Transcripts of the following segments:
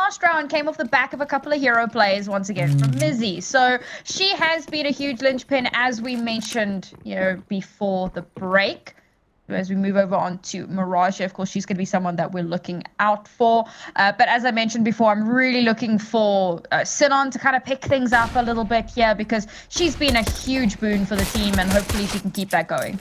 last round came off the back of a couple of hero plays once again from Mizzy. So she has been a huge linchpin, as we mentioned, before the break. As we move over on to Mirage, of course, she's going to be someone that we're looking out for. But as I mentioned before, I'm really looking for Sinon to kind of pick things up a little bit here, because she's been a huge boon for the team, and hopefully she can keep that going.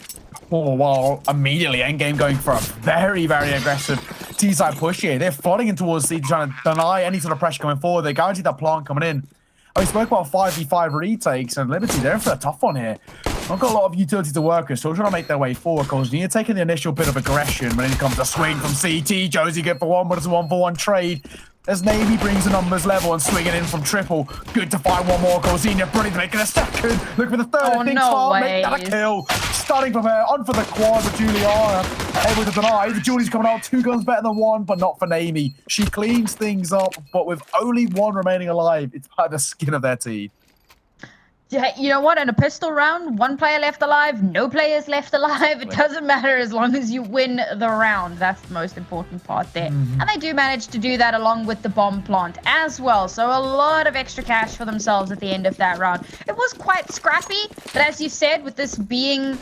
Oh, well, immediately EndGame going for a very, very aggressive T-side push here. They're flooding in towards C, trying to deny any sort of pressure coming forward. They guaranteed that plant coming in. We spoke about 5v5 retakes, and Liberty, they're in for a tough one here. I've got a lot of utility to work with, still trying to make their way forward, because you're taking the initial bit of aggression when it comes to swing from CT. Josie get for one, but it's a 1-for-1 trade. As Navy brings the numbers level and swinging in from triple. Good to find one more. Corzina brilliant, making a second. Look for the third. Oh, no way. Make that a kill. Starting from her, on for the quad with Juliana. Able to deny. Julie's coming out 2 guns better than 1, but not for Navy. She cleans things up, but with only 1 remaining alive, it's by the skin of their teeth. Yeah, you know what? In a pistol round, 1 player left alive, no players left alive. It doesn't matter as long as you win the round. That's the most important part there. And they do manage to do that along with the bomb plant as well. So a lot of extra cash for themselves at the end of that round. It was quite scrappy, but as you said, with this being...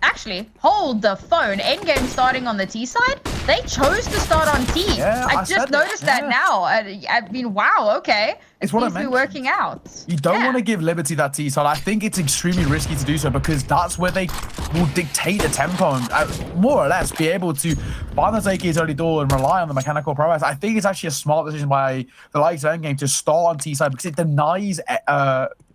Actually, hold the phone. EndGame starting on the T side. They chose to start on T. Yeah, I just noticed that now. I mean, wow, okay. It's what I seems to be meant. working out. You don't want to give Liberty that T side. I think it's extremely risky to do so, because that's where they will dictate the tempo and more or less be able to find those AKs early door and rely on the mechanical prowess. I think it's actually a smart decision by the likes of EndGame to start on T side, because it denies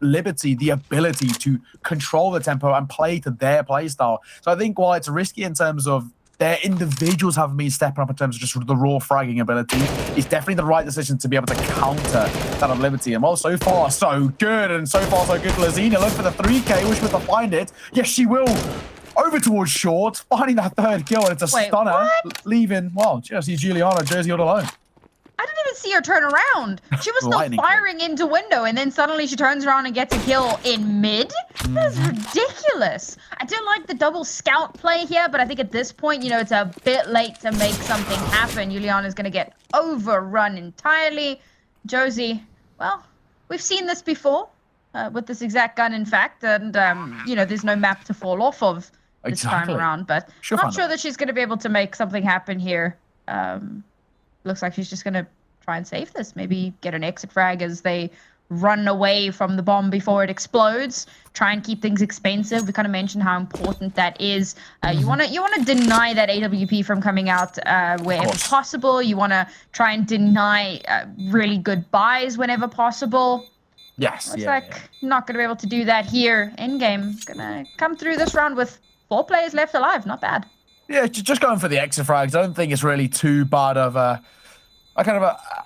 Liberty the ability to control the tempo and play to their play style. So I think while it's risky in terms of their individuals haven't been stepping up in terms of just the raw fragging ability, it's definitely the right decision to be able to counter that of Liberty. And well, so far, so good. And so far, so good for Lazina. Look for the 3K. Wish we could find it. Yes, she will. Over towards short, finding that 3rd kill, and it's a stunner. What? Leaving, well, Jersey Juliana, Jersey all alone. I didn't even see her turn around. She was still firing into window, and then suddenly she turns around and gets a kill in mid. That's ridiculous. I do like the double scout play here, but I think at this point, it's a bit late to make something happen. Juliana's going to get overrun entirely. Josie, well, we've seen this before with this exact gun, in fact, and, there's no map to fall off of this time around, but not sure that she's going to be able to make something happen here. Looks like she's just going to try and save this. Maybe get an exit frag as they run away from the bomb before it explodes. Try and keep things expensive. We kind of mentioned how important that is. You want to deny that AWP from coming out wherever possible. You want to try and deny really good buys whenever possible. Yes. Looks like not going to be able to do that here. EndGame going to come through this round with 4 players left alive. Not bad. Yeah, just going for the exit frags. I don't think it's really too bad of a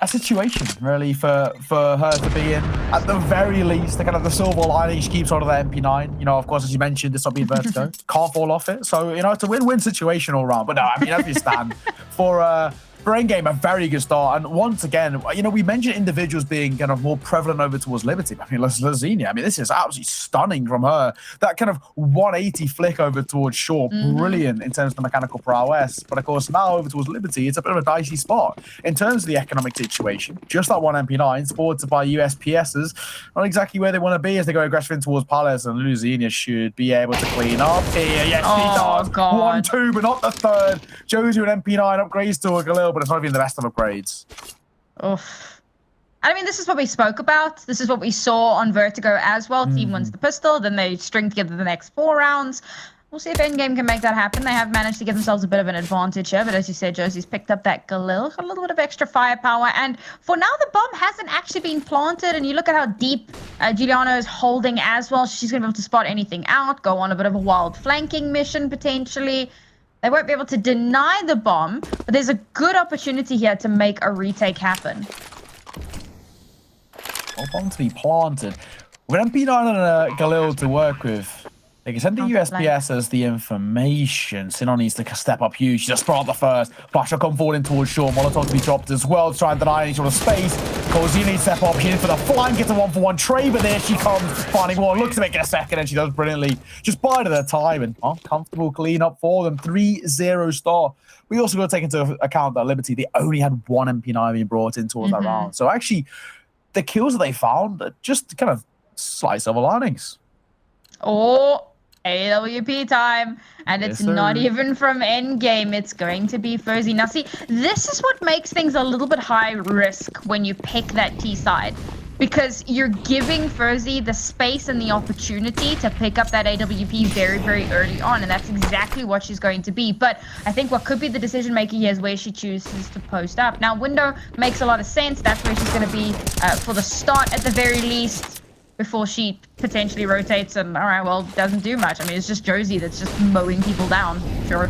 situation, really, for her to be in. At the very least, the kind of the silver lining, she keeps hold of the MP9. Of course, as you mentioned, this will be vertigo. Can't fall off it. So, it's a win-win situation all around. But no, I mean, as we stand, for EndGame, a very good start. And once again, we mentioned individuals being kind of more prevalent over towards Liberty. I mean, Lazina, this is absolutely stunning from her. That kind of 180 flick over towards short, brilliant in terms of the mechanical prowess. But of course, now over towards Liberty, it's a bit of a dicey spot. In terms of the economic situation, just that one MP9, supported by USPSs, not exactly where they want to be as they go aggressive in towards Palace, and Lazina should be able to clean up here. Yes, he does. God. 1-2, but not the 3rd. Josie with MP9 upgrades to a Galil, but it's not even the best of upgrades. Oof. I mean, this is what we spoke about. This is what we saw on Vertigo as well. Team wins the pistol, then they string together the next 4 rounds. We'll see if EndGame can make that happen. They have managed to give themselves a bit of an advantage here, but as you said, Josie's picked up that Galil, got a little bit of extra firepower, and for now, the bomb hasn't actually been planted, and you look at how deep Juliana is holding as well. She's going to be able to spot anything out, go on a bit of a wild flanking mission, potentially. They won't be able to deny the bomb, but there's a good opportunity here to make a retake happen. Well, bomb to be planted. With MP9 and a Galil to work with, They can send the USPS as the information. Sinon needs to step up huge. Just spot the first. Flash will come forward in towards Shaw. Molotov to be dropped as well to try and deny any sort of space. Cozy needs to step up. She's in for the flank. Gets a 1-for-1 trade, but there she comes. Finding one. Looks to make it a second, and she does brilliantly. Just bided her time, and comfortable clean up for them. 3-0 start. We also got to take into account that Liberty, they only had one MP9 being brought in towards that round. So actually, the kills that they found are just kind of slight silver linings. Oh, AWP time. And it's not even from EndGame. It's going to be Furzy. Now, see, this is what makes things a little bit high risk when you pick that T side. Because you're giving Furzy the space and the opportunity to pick up that AWP very, very early on. And that's exactly what she's going to be. But I think what could be the decision making here is where she chooses to post up. Now, window makes a lot of sense. That's where she's going to be for the start at the very least, before she potentially rotates and, all right, well, doesn't do much. I mean, it's just Josie that's just mowing people down. Sure.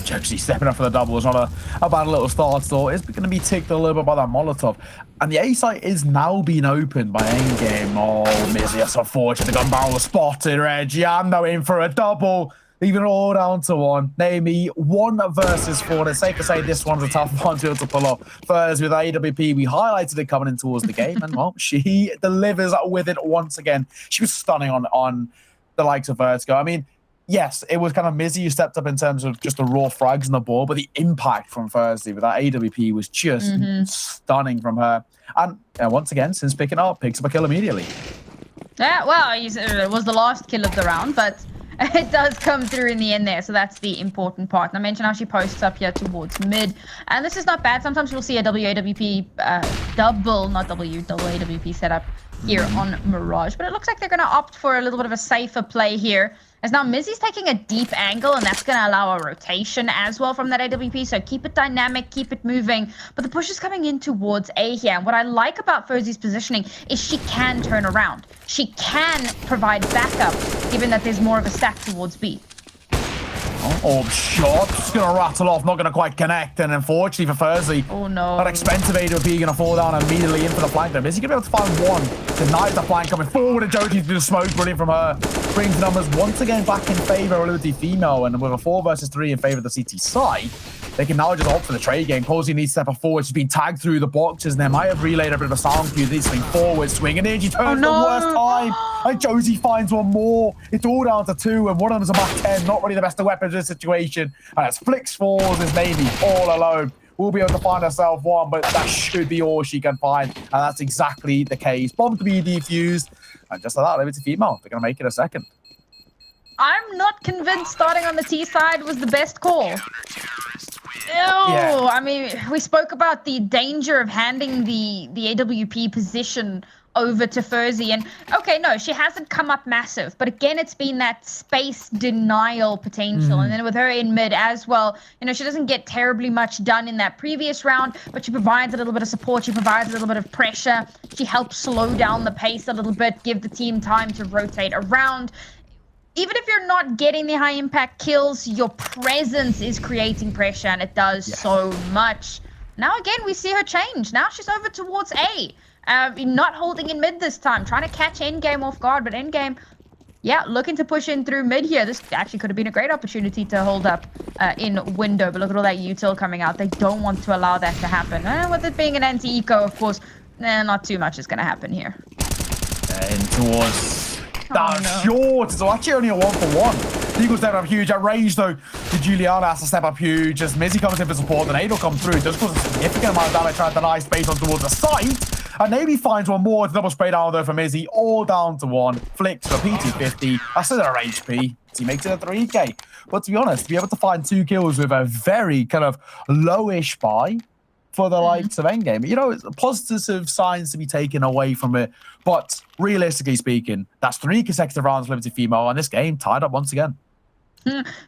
Josie stepping up for the double is not a bad little start, so it's going to be ticked a little bit by that Molotov. And the A site is now being opened by EndGame. Oh, Mizzy, that's unfortunate. The gun barrel was spotted. Reggiano in for a double. Even all down to one. Naomi, 1 versus 4. It's safe to say this one's a tough one to be able to pull off. First, with AWP, we highlighted it coming in towards the game, and well, she delivers with it once again. She was stunning on the likes of Vertigo. I mean, yes, it was kind of Mizzy who stepped up in terms of just the raw frags in the ball, but the impact from Thursday with that AWP was just stunning from her. And once again, since picking up, picks up a kill immediately. Yeah, well, it was the last kill of the round, but it does come through in the end there, so that's the important part. And I mentioned how she posts up here towards mid, and this is not bad. Sometimes we'll see a WAWP double AWP setup here on Mirage, but it looks like they're going to opt for a little bit of a safer play here. As now Mizzy's taking a deep angle, and that's going to allow a rotation as well from that AWP, so keep it dynamic, keep it moving. But the push is coming in towards A here, and what I like about Furzy's positioning is she can turn around. She can provide backup, given that there's more of a stack towards B. Oh, shot. Just going to rattle off, not going to quite connect. And unfortunately for Furzy, that expensive AWP going to fall down immediately in for the flank. Is he going to be able to find one? Denies the flank coming forward, and Josie through the smoke. Brilliant from her. Brings numbers once again back in favor of Liberty female. And with a 4 versus 3 in favor of the CT side, they can now just opt for the trade game. Posey needs to step forward. She's been tagged through the boxes, and they might have relayed a bit of a sound cue. They swing forward, swing, and then she turns the worst time. And Josie finds one more. It's all down to 2, and one of them is a Mach 10. Not really the best of weapons in this situation. And as Flix falls, is maybe all alone. We'll be able to find herself one, but that should be all she can find. And that's exactly the case. Bomb to be defused. And just like that, Liberty female, they're going to make it a second. I'm not convinced starting on the T side was the best call. Yeah. I mean, we spoke about the danger of handing the AWP position over to Furzy, and okay, no, she hasn't come up massive, but again, it's been that space denial potential, and then with her in mid as well, you know, she doesn't get terribly much done in that previous round, but she provides a little bit of support, she provides a little bit of pressure, she helps slow down the pace a little bit, give the team time to rotate around. Even if you're not getting the high impact kills, your presence is creating pressure, and it does so much. Now again, we see her change. Now she's over towards A. Not holding in mid this time, trying to catch EndGame off guard, but EndGame, yeah, looking to push in through mid here. This actually could have been a great opportunity to hold up in window, but look at all that util coming out. They don't want to allow that to happen. With it being an anti-eco, of course, not too much is going to happen here. And towards short, so actually only a 1-for-1. Eagles step up huge at range though. Juliana has to step up huge as Mizzy comes in for support, and Aid will come through. Does cause a significant amount of damage, trying to deny space on towards the site. And maybe finds one more. It's double spray down there for Mizzy, all down to 1. Flicks for PT50. That's another HP. He makes it a 3K. But to be honest, to be able to find 2 kills with a very kind of lowish buy for the likes of EndGame, you know, it's positive signs to be taken away from it. But realistically speaking, that's 3 consecutive rounds for Liberty female, and this game tied up once again.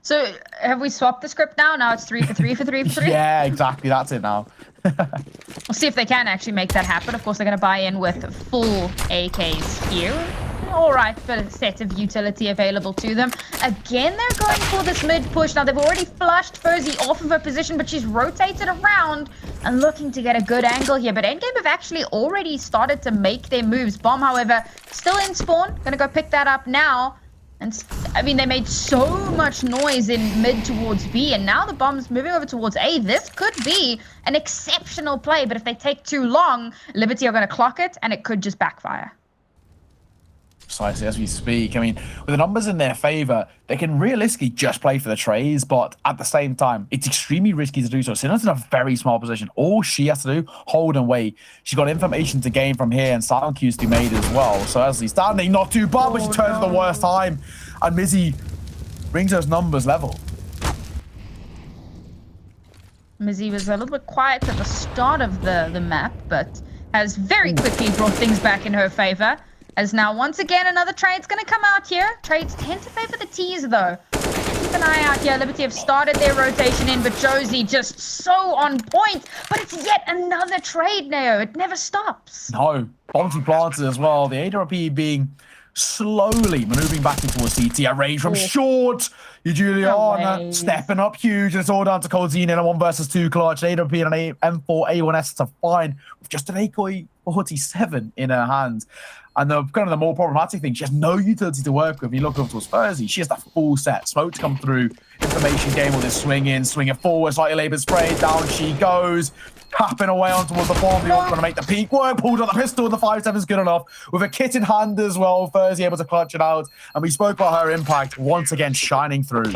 So have we swapped the script now? Now it's 3 for 3 for 3 for 3? Yeah, exactly. That's it now. We'll see if they can actually make that happen. Of course, they're going to buy in with full AKs here. all right for a set of utility available to them. Again, they're going for this mid push. Now, they've already flushed Furzy off of her position, but she's rotated around and looking to get a good angle here. But EndGame have actually already started to make their moves. Bomb, however, still in spawn. Gonna go pick that up now. And, I mean, they made so much noise in mid towards B, and now the bomb's moving over towards A. This could be an exceptional play, but if they take too long, Liberty are going to clock it, and it could just backfire. Precisely, as we speak. I mean, with the numbers in their favor, they can realistically just play for the trades, but at the same time, it's extremely risky to do so. Sinner's in a very small position. All she has to do, hold and wait. She's got information to gain from here, and silent cues to be made as well. So as he's standing, not too bad, but she turns at the worst time, and Mizzy brings those numbers level. Mizzy was a little bit quiet at the start of the map, but has very quickly brought things back in her favor. As now, once again, another trade's going to come out here. Trades tend to favor the T's, though. Keep an eye out here. Liberty have started their rotation in, but Josie just so on point. But it's yet another trade, Neo. It never stops. No. Bounty planted as well. The AWP being slowly maneuvering back into a CT. A range from short. Juliana stepping up huge. And it's all down to Coldzine in a 1v2 clutch. AWP and an M4 A1S to find with just an AK-47 in her hand. And the kind of the more problematic thing, she has no utility to work with. You look up towards Furzy, she has that full set. Smoke to come through, information game with this swing in, swinging forward, slightly laboured spray, down she goes, tapping away on towards the bomb. The going to make the peak work, pulled out the pistol, the 5-7 is good enough. With a kit in hand as well, Furzy able to clutch it out. And we spoke about her impact, once again shining through.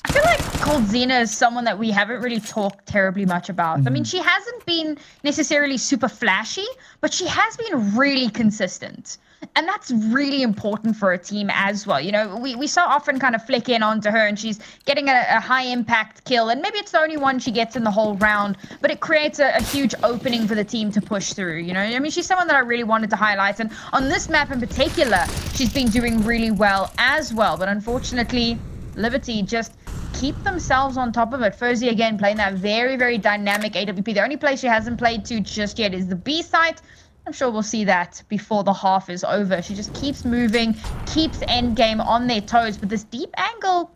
I feel like Coldzina is someone that we haven't really talked terribly much about. I mean, she hasn't been necessarily super flashy, but she has been really consistent. And that's really important for a team as well. You know, we so often kind of flick in onto her and she's getting a high impact kill. And maybe it's the only one she gets in the whole round, but it creates a huge opening for the team to push through. You know, I mean, she's someone that I really wanted to highlight. And on this map in particular, she's been doing really well as well. But unfortunately, Liberty just keep themselves on top of it. Furzy again playing that very, very dynamic AWP. The only place she hasn't played to just yet is the B site. I'm sure we'll see that before the half is over. She just keeps moving, keeps EndGame on their toes, but this deep angle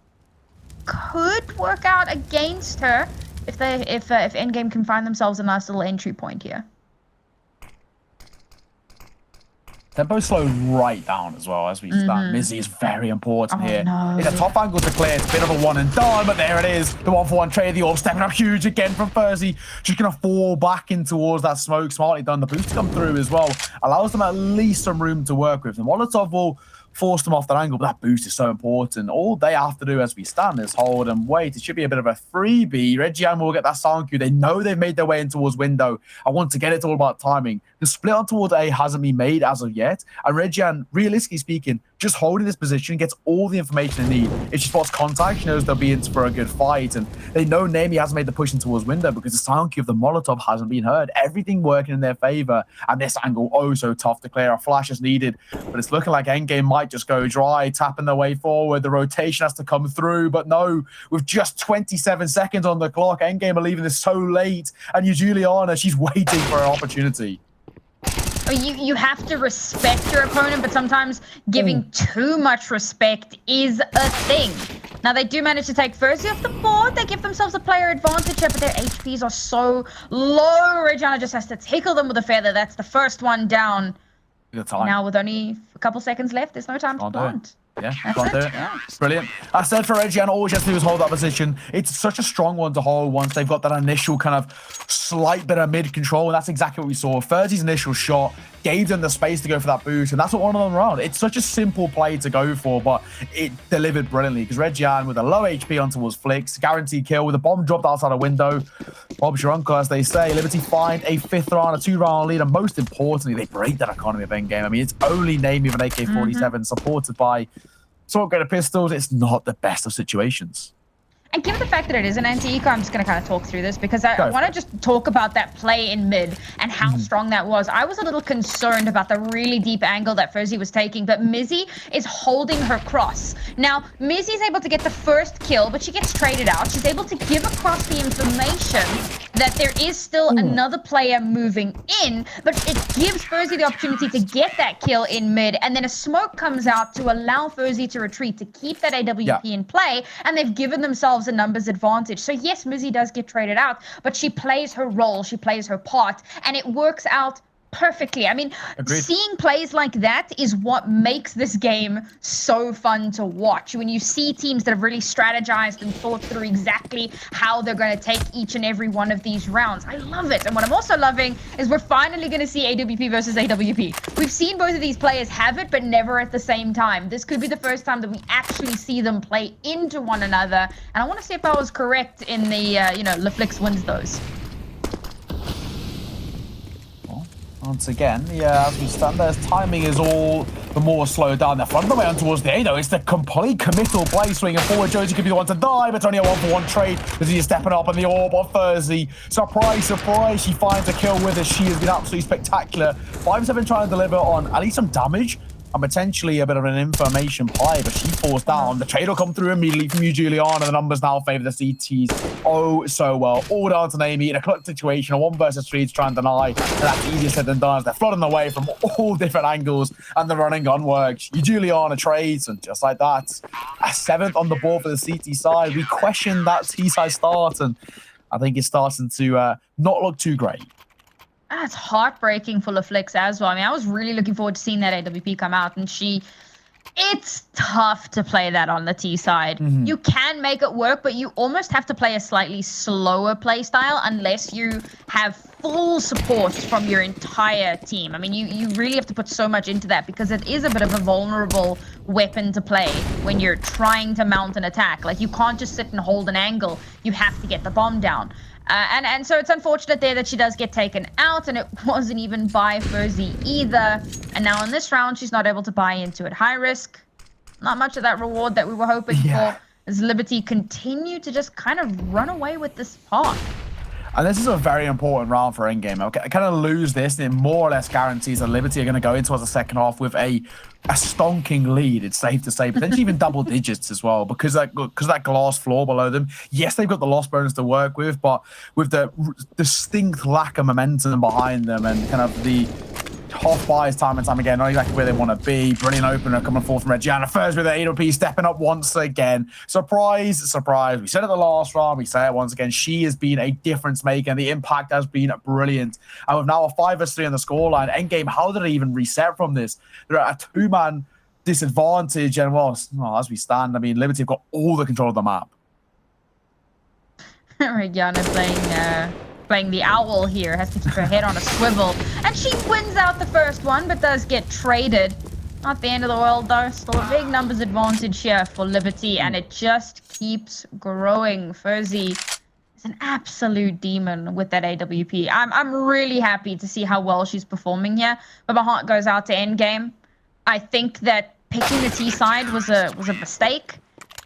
could work out against her if EndGame can find themselves a nice little entry point here. Tempo slowed right down as well as we stand. Mizzy is very important here. No. It's a top angle to clear. It's a bit of a one and done, but there it is. The 1-for-1 trade, the orb stepping up huge again from Furzy. She's going to fall back in towards that smoke. Smartly done. The boost to come through as well. Allows them at least some room to work with. The Molotov will force them off that angle, but that boost is so important. All they have to do as we stand is hold and wait. It should be a bit of a 3B. Reggiane will get that sound cue. They know they've made their way in towards window. I want to get it's all about timing. The split on towards A hasn't been made as of yet. And Reggiane, realistically speaking, just holding this position, gets all the information they need. If she spots contact, she knows they'll be in for a good fight. And they know Naomi hasn't made the push in towards window because the sound cue of the Molotov hasn't been heard. Everything working in their favor. And this angle, oh so tough to clear. A flash is needed. But it's looking like EndGame might just go dry, tapping their way forward. The rotation has to come through. But no, with just 27 seconds on the clock, EndGame are leaving this so late. And Juliana, she's waiting for an opportunity. You have to respect your opponent, but sometimes giving too much respect is a thing. Now, they do manage to take Furzy off the board. They give themselves a player advantage here, but their HPs are so low. Reggiane just has to tickle them with a feather. That's the first one down. Now, with only a couple seconds left, there's no time to plant. Yeah, can't do it. Yeah. Brilliant. I said for Reggiane, all she has to do is hold that position. It's such a strong one to hold once they've got that initial kind of slight bit of mid control, and that's exactly what we saw. Furzy's initial shot gave them the space to go for that boost, and that's what won them around. It's such a simple play to go for, but it delivered brilliantly because Reggiane with a low HP on towards Flicks, guaranteed kill with a bomb dropped outside a window. Bob's your uncle, as they say. Liberty find a 5th round, a 2-round lead, and most importantly, they break that economy of EndGame. I mean, it's only Naomi with an AK-47 supported by Sortgator pistols. It's not the best of situations. And given the fact that it is an anti-eco, I'm just going to kind of talk through this because I want to just talk about that play in mid and how strong that was. I was a little concerned about the really deep angle that Furzy was taking, but Mizzy is holding her cross. Now, Mizzy is able to get the first kill, but she gets traded out. She's able to give across the information, that there is still another player moving in, but it gives Furzy the opportunity to get that kill in mid, and then a smoke comes out to allow Furzy to retreat, to keep that AWP in play, and they've given themselves a numbers advantage. So yes, Muzzy does get traded out, but she plays her role, she plays her part, and it works out perfectly. I mean, seeing plays like that is what makes this game so fun to watch. When you see teams that have really strategized and thought through exactly how they're going to take each and every one of these rounds. I love it. And what I'm also loving is we're finally going to see AWP versus AWP. We've seen both of these players have it, but never at the same time. This could be the first time that we actually see them play into one another. And I want to see if I was correct in the, you know, LeFlix wins those. Once again, yeah, as we stand there, timing is all the more slowed down. They're flying the way on towards the A, though. It's the complete committal play swinging forward. Josie could be the one to die, but it's only a 1-for-1 trade as he's stepping up in the orb of Furzy. Surprise, surprise, she finds a kill with us. She has been absolutely spectacular. 5-7 trying to deliver on at least some damage and potentially a bit of an information play, but she falls down. The trade will come through immediately from you, Juliana. The numbers now favor the CTs oh so well. All down to Naomi in a clutch situation, a 1 versus 3 to try and deny. And that's easier said than done as they're flooding away from all different angles, and the running gun works. You, Juliana trades, and just like that, a 7th on the board for the CT side. We question that T-side start, and I think it's starting to not look too great. That's heartbreaking for LeFlix as well. I mean, I was really looking forward to seeing that AWP come out, and it's tough to play that on the T side. You can make it work, but you almost have to play a slightly slower play style unless you have full support from your entire team. I mean, you really have to put so much into that because it is a bit of a vulnerable weapon to play when you're trying to mount an attack. Like, you can't just sit and hold an angle. You have to get the bomb down. And so it's unfortunate there that she does get taken out, and it wasn't even by Furzy either. And now in this round, she's not able to buy into it. High risk, not much of that reward that we were hoping for, as Liberty continue to just kind of run away with this part. And this is a very important round for EndGame. I kind of lose this, and it more or less guarantees that Liberty are going to go into the second half with a stonking lead, it's safe to say, potentially even double digits as well, because that glass floor below them. Yes, they've got the loss bonus to work with, but with the distinct lack of momentum behind them and kind of the off buys time and time again, not exactly where they want to be. Brilliant opener coming forth from Reggiana. First with the AWP stepping up once again. Surprise, surprise. We said it the last round, we say it once again. She has been a difference maker, and the impact has been brilliant. And with now a 5-3 on the scoreline, EndGame, how did they even reset from this? They're at a 2-man disadvantage, and well, as we stand, I mean, Liberty have got all the control of the map. Reggiana playing the owl here, has to keep her head on a swivel, and she wins out the first one, but does get traded. Not the end of the world though, still a big numbers advantage here for Liberty, and it just keeps growing. Furzy is an absolute demon with that AWP. I'm really happy to see how well she's performing here, but my heart goes out to EndGame. I think that picking the T side was a mistake.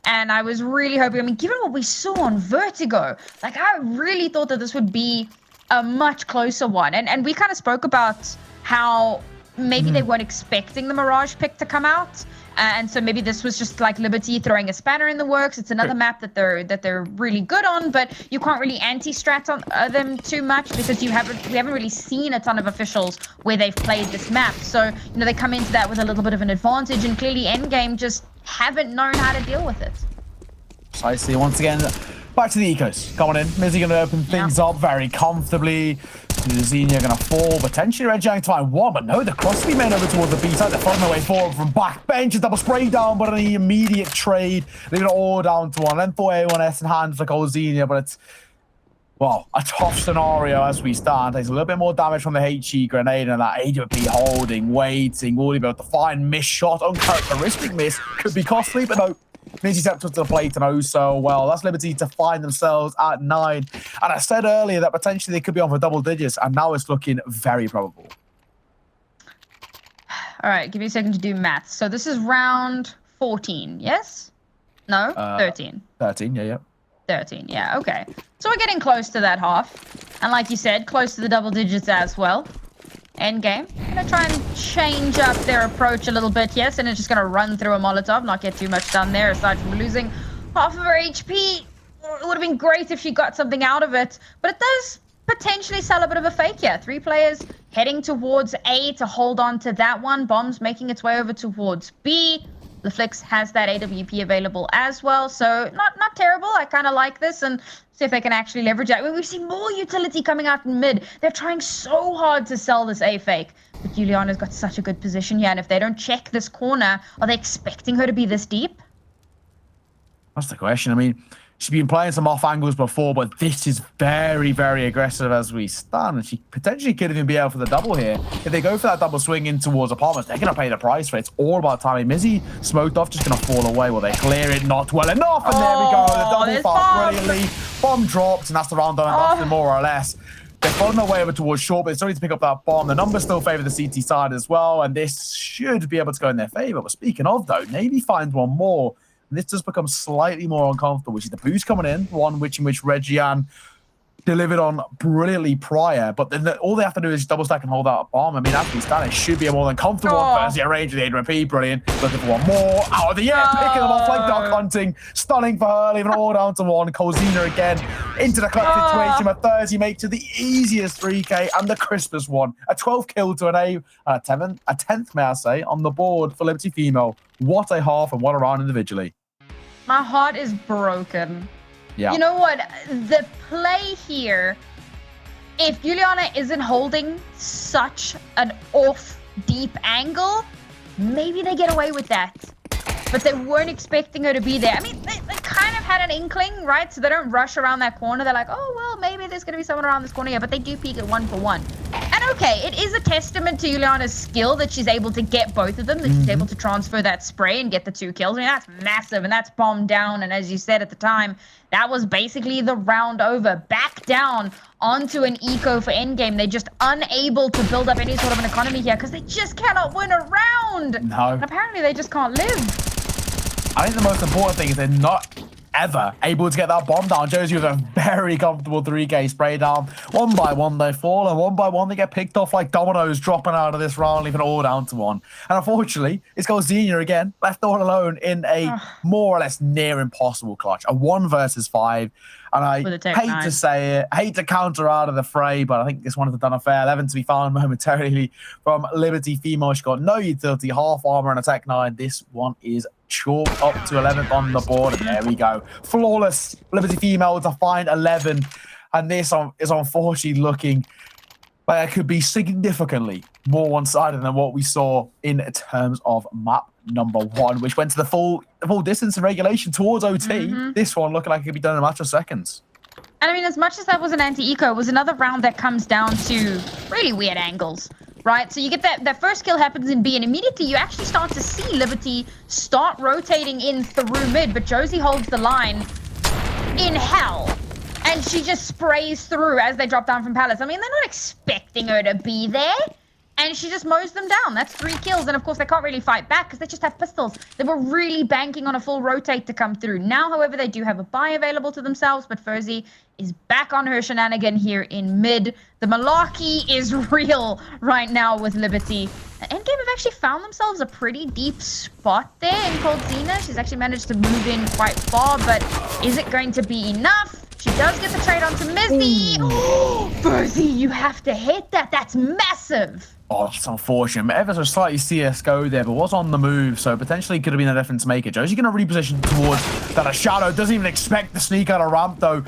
And I was really hoping, I mean, given what we saw on Vertigo, like, I really thought that this would be a much closer one. And we kind of spoke about how maybe they weren't expecting the Mirage pick to come out. And so maybe this was just like Liberty throwing a spanner in the works. It's another map that they're really good on, but you can't really anti-strat on them too much because we haven't really seen a ton of officials where they've played this map. So, you know, they come into that with a little bit of an advantage, and clearly EndGame just haven't known how to deal with it. Precisely. Once again, back to the ecos. Coming in. Mizzy going to open things up very comfortably. Xenia going to fall. Potentially Reggiana to find one, but no, the cross beam over towards the B side. They're following their way forward from back bench. A double spray down, but an immediate trade. They're going to all down to one. Then for A1S in hand for Xenia, but it's, well, a tough scenario as we stand. Takes a little bit more damage from the HE grenade, and that AWP holding, waiting. Will he be able to find miss shot? Uncharacteristic miss. Could be costly, but no. Mizzy stepped up to the plate and oh so well. That's Liberty to find themselves at 9. And I said earlier that potentially they could be on for double digits, and now it's looking very probable. All right, give me a second to do maths. So this is round 14, yes? No? 13. 13, yeah. 13, yeah, okay. So we're getting close to that half. And like you said, close to the double digits as well. EndGame. Gonna try and change up their approach a little bit, yes, and it's just gonna run through a Molotov, not get too much done there, aside from losing half of her HP. it would have been great if she got something out of it, but it does potentially sell a bit of a fake here. 3 players heading towards A to hold on to that one. Bombs making its way over towards B. LaFlix has that AWP available as well, so not terrible. I kind of like this, and see if they can actually leverage it. I mean, we've seen more utility coming out in mid. They're trying so hard to sell this A fake, but Juliana's got such a good position here, and if they don't check this corner, are they expecting her to be this deep? That's the question. I mean, she's been playing some off angles before, but this is very, very aggressive as we stand. And she potentially could even be able for the double here. If they go for that double swing in towards apartments, they're going to pay the price for it. It's all about timing. Mizzy smoked off, just going to fall away. Well, they clear it not well enough. And there we go. The double fast brilliantly. Bomb dropped, and that's the round done and dusted, more or less. They're following their way over towards short, but they still need to pick up that bomb. The numbers still favor the CT side as well, and this should be able to go in their favor. But speaking of, though, Navy finds one more. And this does become slightly more uncomfortable, which is the boost coming in, one which Regian delivered on brilliantly prior, but then all they have to do is double stack and hold out a bomb. I mean, as we stand, it should be a more than comfortable first year range of the AWP. Brilliant. Looking for one more out of the air, picking them off like duck hunting. Stunning for her, leaving all down to 1. Colzina again into the clutch situation, but 30 makes it the easiest 3K and the crispest one. A 12th kill to an A, and a 10th, may I say, on the board for Liberty Female. What a half and what a round individually. My heart is broken. Yeah. You know what? The play here, if Juliana isn't holding such an off deep angle, maybe they get away with that. But they weren't expecting her to be there. I mean, they kind of had an inkling, right? So they don't rush around that corner. They're like, oh, well, maybe there's going to be someone around this corner here. But they do peek it 1 for 1. And okay, it is a testament to Juliana's skill that she's able to get both of them, that she's able to transfer that spray and get the 2 kills. I mean, that's massive, and that's bombed down. And as you said at the time, that was basically the round over. Back down onto an eco for endgame. They're just unable to build up any sort of an economy here because they just cannot win a round. No. And apparently they just can't live. I think the most important thing is they're not ever able to get that bomb down. Josie with a very comfortable 3K spray down. 1 by 1 they fall, and 1 by 1 they get picked off like dominoes, dropping out of this round, leaving it all down to 1. And unfortunately, it's Golzina again, left all alone in a more or less near impossible clutch. A 1 versus 5. And I hate to say it, hate to counter out of the fray, but I think this one has done a fair 11 to be found momentarily from Liberty Female. She got no utility, half armor and a Tech 9. This one is chalk up to 11th on the board, and there we go. Flawless Liberty Female to find 11, and this is unfortunately looking like it could be significantly more one-sided than what we saw in terms of map number 1, which went to the full distance in regulation towards OT. This one looking like it could be done in a matter of seconds. And I mean, as much as that was an anti-eco, it was another round that comes down to really weird angles, right? So you get that first kill happens in B, and immediately you actually start to see Liberty start rotating in through mid, but Josie holds the line in hell. And she just sprays through as they drop down from Palace. I mean, they're not expecting her to be there. And she just mows them down. That's 3 kills. And of course, they can't really fight back because they just have pistols. They were really banking on a full rotate to come through. Now, however, they do have a buy available to themselves. But Furzy is back on her shenanigan here in mid. The malarkey is real right now with Liberty. Endgame have actually found themselves a pretty deep spot there in Coldzina. She's actually managed to move in quite far. But is it going to be enough? She does get the trade onto Mizzy. Oh, Furzy, you have to hit that. That's massive. Oh, it's unfortunate. Ever so slightly CSGO there, but was on the move, so potentially could have been a difference maker. Josie going to reposition towards that. A shadow doesn't even expect the sneak out of ramp, though.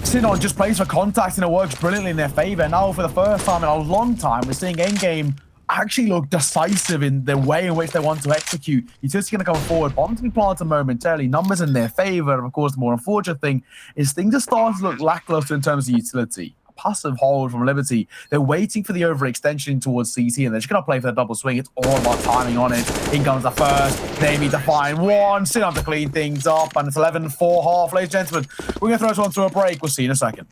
Sinon just plays for contact, and it works brilliantly in their favor. Now, for the first time in a long time, we're seeing endgame actually look decisive in the way in which they want to execute. Utility going to come forward, bomb to be planted momentarily, numbers in their favor. And of course, the more unfortunate thing is things are starting to look lackluster in terms of utility. Passive hold from Liberty. They're waiting for the overextension towards CT, and they're just going to play for the double swing. It's all about timing on it. In comes the first. They need to find 1. Still have to clean things up, and it's 11-4 half. Ladies and gentlemen, we're going to throw this one through a break. We'll see you in a second.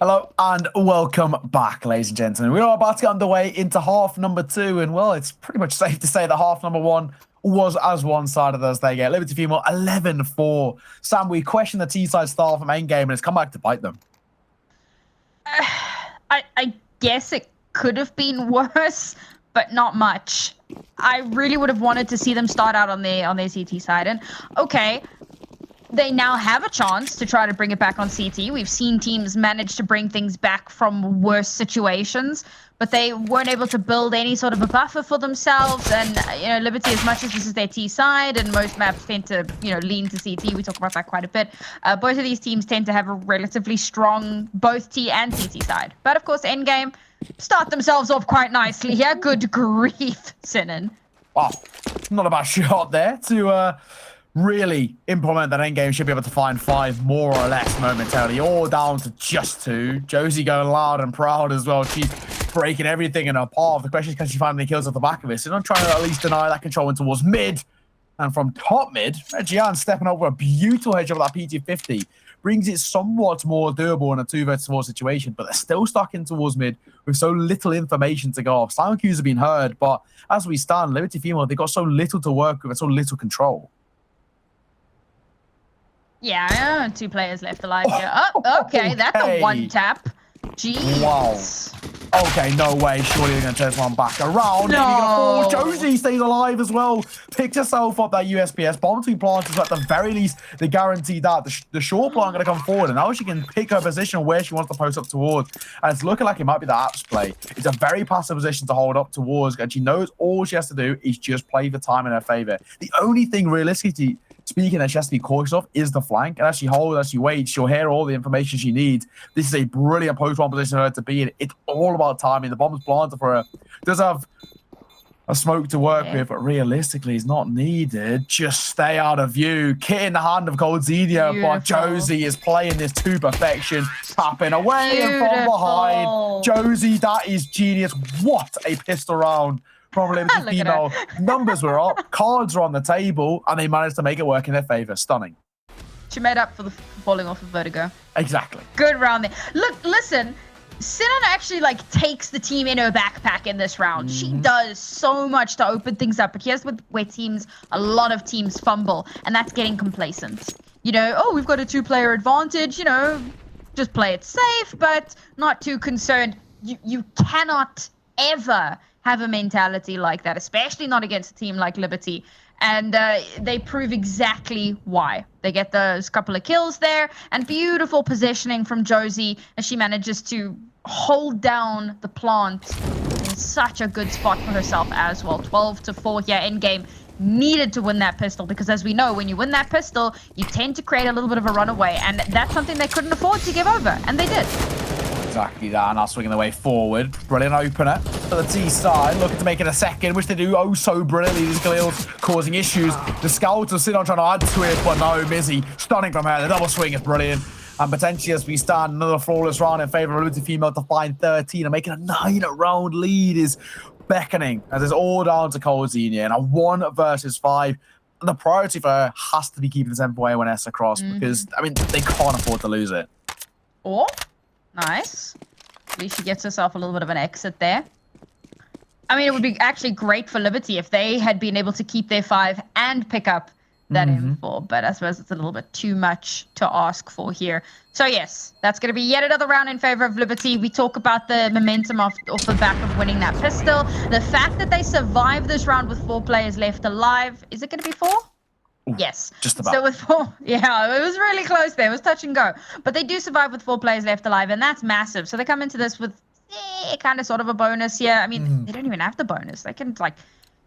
Hello and welcome back, ladies and gentlemen. We are about to get underway into half number 2, and well, it's pretty much safe to say that half number 1 was as one-sided as they get. Liberty Female 11-4. Sam, we questioned the T-side style from EndGame, and it's come back to bite them. I guess it could have been worse, but not much. I really would have wanted to see them start out on their CT side, and okay. They now have a chance to try to bring it back on CT. We've seen teams manage to bring things back from worse situations, but they weren't able to build any sort of a buffer for themselves. And, you know, Liberty, as much as this is their T side, and most maps tend to, you know, lean to CT, we talk about that quite a bit. Both of these teams tend to have a relatively strong both T and CT side. But, of course, EndGame start themselves off quite nicely here. Good grief, Sinan. Wow, not a bad shot there to... really implement that EndGame should be able to find 5 more or less momentarily, all down to just 2. Josie going loud and proud as well. She's breaking everything in her path. The question is, can she find any kills off the back of it? So I'm trying to at least deny that control in towards mid. And from top mid, Gian stepping over a beautiful headshot of that PT50 brings it somewhat more doable in a 2 versus 4 situation, but they're still stuck in towards mid with so little information to go off. Sound cues have been heard, but as we stand, Liberty Female, they've got so little to work with and so little control. Yeah, 2 players left alive here. Oh, okay, that's a 1 tap. Jeez. Wow. Okay, no way. Surely they're going to turn this one back around. No. Josie stays alive as well. Picks herself up that USPS. Bomb 2 plants, but at the very least, they guarantee that. The short plant going to come forward, and now she can pick her position where she wants to post up towards. And it's looking like it might be the apps play. It's a very passive position to hold up towards, and she knows all she has to do is just play the time in her favor. The only thing realistically speaking that she has to be cautious of is the flank. And as she holds, as she waits, she'll hear all the information she needs. This is a brilliant post-1 position for her to be in. It's all about timing. The bomb's planted for her. Does have a smoke to work with, but realistically, it's not needed. Just stay out of view. Kit in the hand of Cold Xenia, but Josie is playing this to perfection. Tapping away and from behind. Josie, that is genius. What a pistol round. From Liberty Female. Numbers were up, cards are on the table, and they managed to make it work in their favor. Stunning. She made up for the falling off of Vertigo. Exactly. Good round there. Look, listen, Sinan actually takes the team in her backpack in this round. She does so much to open things up, but here's where a lot of teams fumble, and that's getting complacent. You know, oh, we've got a 2-player advantage, you know, just play it safe, but not too concerned. You cannot ever have a mentality like that, especially not against a team like Liberty. And they prove exactly why. They get those couple of kills there, and beautiful positioning from Josie as she manages to hold down the plant in such a good spot for herself as well. 12-4 here. EndGame needed to win that pistol, because as we know, when you win that pistol, you tend to create a little bit of a runaway, and that's something they couldn't afford to give over, and they did. Exactly that, and now swinging the way forward. Brilliant opener to the T side, looking to make it a second, which they do oh so brilliantly. These Galil's causing issues. The scouts are still on trying to add to it, but no, Mizzy stunning from her. The double swing is brilliant. And potentially, as we stand, another flawless round in favor of Liberty Female to find 13 and making a 9-round lead is beckoning, as it's all down to Cold Xenia and a 1 versus 5. And the priority for her has to be keeping the tempo away when S across, because, I mean, they can't afford to lose it. Or nice. At least she gets herself a little bit of an exit there. I mean, it would be actually great for Liberty if they had been able to keep their 5 and pick up that M4, but I suppose it's a little bit too much to ask for here. So yes, that's going to be yet another round in favor of Liberty. We talk about the momentum off the back of winning that pistol. The fact that they survived this round with 4 players left alive. Is it going to be 4? Ooh, yes. Just about. So with 4, yeah, it was really close there. It was touch and go. But they do survive with 4 players left alive, and that's massive. So they come into this with kind of sort of a bonus here. I mean, they don't even have the bonus. They can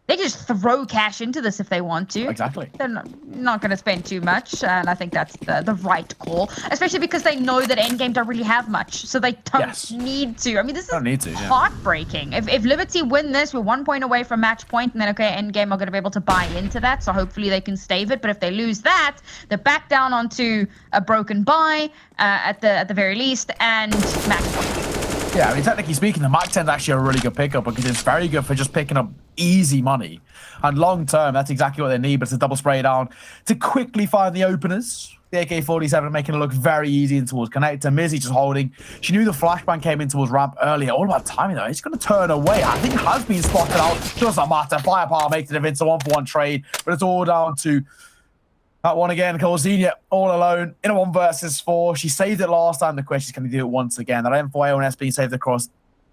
they can just throw cash into this if they want to. Exactly. They're not going to spend too much, and I think that's the right call, especially because they know that EndGame don't really have much, so they don't need to. I mean, this is heartbreaking. If Liberty win this, we're 1 point away from match point, and then, okay, EndGame are going to be able to buy into that, so hopefully they can stave it, but if they lose that, they're back down onto a broken buy at the very least, and match point. Yeah, I mean, technically speaking, the Mac 10 is actually a really good pickup because it's very good for just picking up easy money. And long term, that's exactly what they need, but it's a double spray down to quickly find the openers. the AK-47 making it look very easy in towards connector. Mizzy just holding. She knew the flashbang came in towards ramp earlier. All about timing, though. He's going to turn away. I think it has been spotted out. Doesn't matter. Firepower makes it a 1-for-1 trade, but it's all down to that one again. Colzenia all alone in a 1 versus 4. She saved it last time. The question is, can he do it once again? That M4A1S being saved across.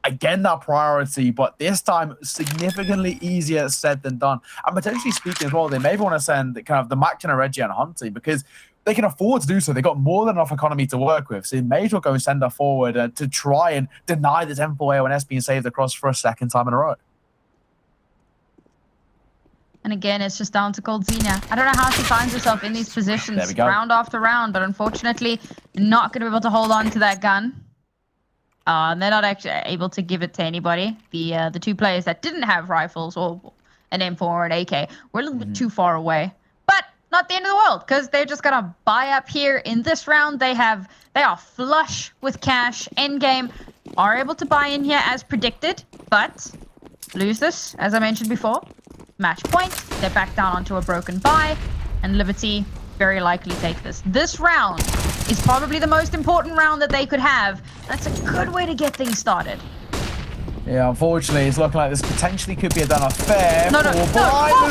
Again, that priority, but this time significantly easier said than done. And potentially speaking as well, they may want to send kind of the Mac and Reggie and hunting because they can afford to do so. They got more than enough economy to work with. So they may as well go and send her forward to try and deny this M4A1S being saved across for a second time in a row. And again, it's just down to Coldzenia. I don't know how she finds herself in these positions round after round, but unfortunately, not going to be able to hold on to that gun. And they're not actually able to give it to anybody. The two players that didn't have rifles or an M4 or an AK were a little bit too far away. But not the end of the world, because they're just gonna buy up here in this round. They are flush with cash. EndGame are able to buy in here as predicted, but lose this, as I mentioned before. Match point. They're back down onto a broken buy, and Liberty very likely take this. This round is probably the most important round that they could have. That's a good way to get things started. Yeah, unfortunately, it's looking like this potentially could be a done affair. No,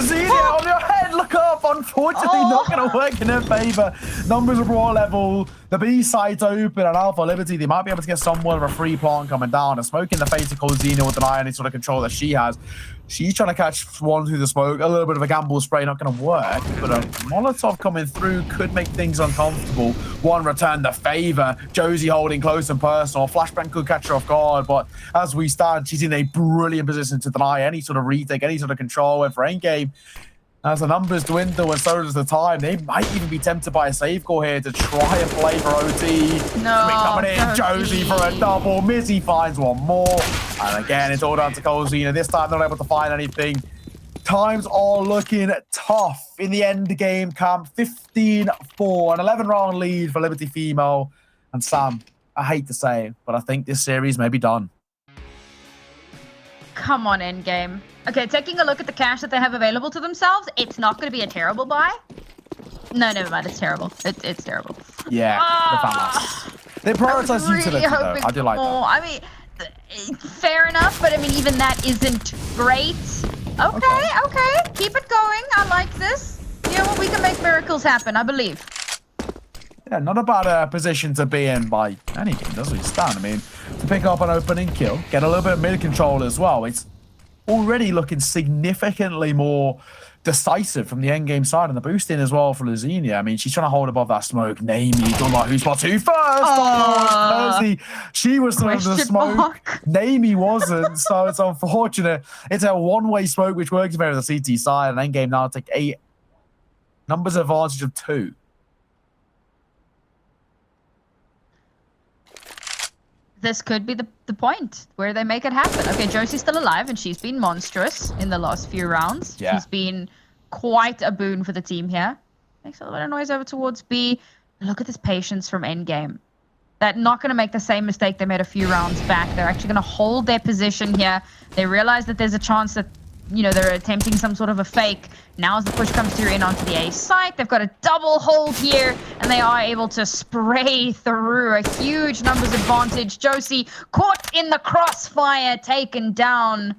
Xenia on your head, look up. Unfortunately, not going to work in her favor. Numbers are raw level. The B side's open, and Alpha Liberty, they might be able to get somewhat of a free plant coming down. A smoke in the face of Colzenia will deny any sort of control that she has. She's trying to catch one through the smoke. A little bit of a gamble spray, not going to work. But a Molotov coming through could make things uncomfortable. One return the favor. Josie holding close and personal. Flashbang could catch her off guard. But as we stand, she's in a brilliant position to deny any sort of retake, any sort of control. And for EndGame, as the numbers dwindle and so does the time, they might even be tempted by a save call here to try and play for OT. No, coming in, Josie for a double. Mizzy finds one more. And again, it's all down to Colzenia. This time, not able to find anything. Times are looking tough in the EndGame camp. 15-4, an 11-round lead for Liberty Female. And Sam, I hate to say it, but I think this series may be done. Come on, EndGame. Okay, taking a look at the cash that they have available to themselves, it's not going to be a terrible buy. No, never mind. It's terrible. It's terrible. Yeah, they prioritize utility, though. I do like that. I mean, fair enough, but I mean, even that isn't great. Okay. Keep it going. I like this. You know what? We can make miracles happen, I believe. Yeah, not a bad position to be in by any game, does we stand? I mean, to pick up an opening kill, get a little bit of mid control as well. It's already looking significantly more decisive from the EndGame side, and the boost in as well for Xenia. I mean, she's trying to hold above that smoke. Namey, don't like who spots who first. She was still under the smoke. Namey wasn't, so it's unfortunate. It's a one-way smoke, which works in favor of the CT side, and EndGame now take a numbers advantage of 2. This could be the point where they make it happen. Okay, Josie's still alive, and she's been monstrous in the last few rounds. Yeah. She's been quite a boon for the team here. Makes a little bit of noise over towards B. Look at this patience from EndGame. They're not going to make the same mistake they made a few rounds back. They're actually going to hold their position here. They realize that there's a chance that, you know, they're attempting some sort of a fake. Now as the push comes through in onto the A site, they've got a double hold here, and they are able to spray through a huge numbers advantage. Josie caught in the crossfire, taken down.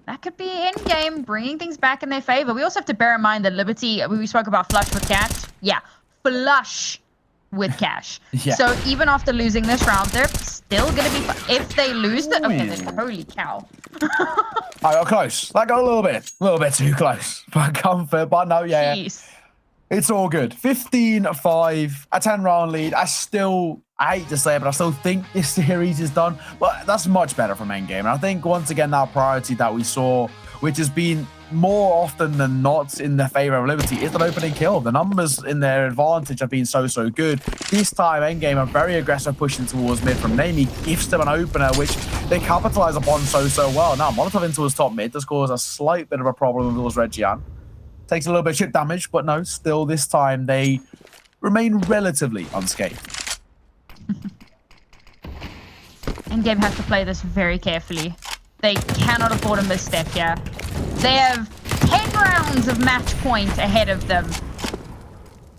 That could be EndGame bringing things back in their favor. We also have to bear in mind that Liberty, we spoke about flush with cash. Yeah, flush with cash. Yeah. So even after losing this round, they're still going to be, if they lose the, okay, then holy cow. I got close. That got a little bit too close for comfort, but no, yeah. It's all good. 15-5, a 10-round lead. I hate to say it, but I still think this series is done. But that's much better from EndGame. And I think, once again, that priority that we saw, which has been more often than not in the favor of Liberty, is an opening kill. The numbers in their advantage have been so good. This time, EndGame are very aggressive, pushing towards mid from Namey, gives them an opener, which they capitalize upon so well. Now, Molotov into his top mid. This causes a slight bit of a problem towards Regian. Takes a little bit of chip damage, but no, still this time they remain relatively unscathed. EndGame has to play this very carefully. They cannot afford a misstep here. They have 10 rounds of match point ahead of them.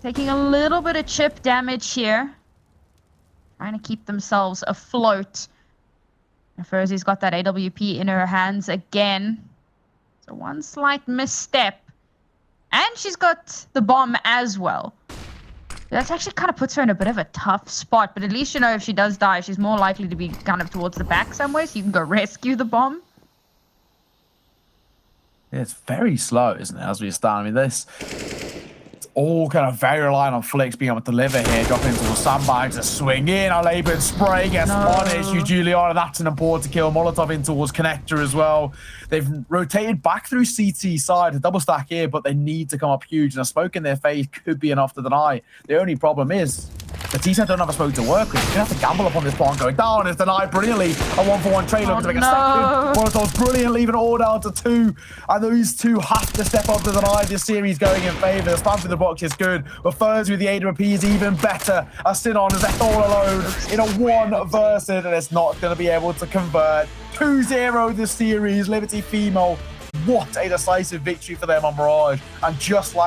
Taking a little bit of chip damage here. Trying to keep themselves afloat. Ferzy's got that AWP in her hands again. So one slight misstep. And she's got the bomb as well. That actually kind of puts her in a bit of a tough spot. But at least, you know, if she does die, she's more likely to be kind of towards the back somewhere. So you can go rescue the bomb. Yeah, it's very slow, isn't it, as we stand? I mean, this... It's all kind of very reliant on Flicks being able to deliver here. Dropping into the sandbags, a swing in. Alaban spray gets punished. Juliana, that's an important kill. Molotov in towards Connector as well. They've rotated back through CT side, a double stack here, but they need to come up huge. And a smoke in their face could be enough to deny. The only problem is the T-side don't have a smoke to work with. You're going to have to gamble upon this point going down. It's denied brilliantly. A 1-for-1 trade looking to make a second. Molotov's brilliant, leaving it all down to 2. And those two have to step up to deny this series going in favor. The spam through the box is good, but Furs with the AWP is even better. A Sinon is left all alone in a 1-versus, and it's not going to be able to convert. 2-0 this series. Liberty Female, what a decisive victory for them on Mirage. And just like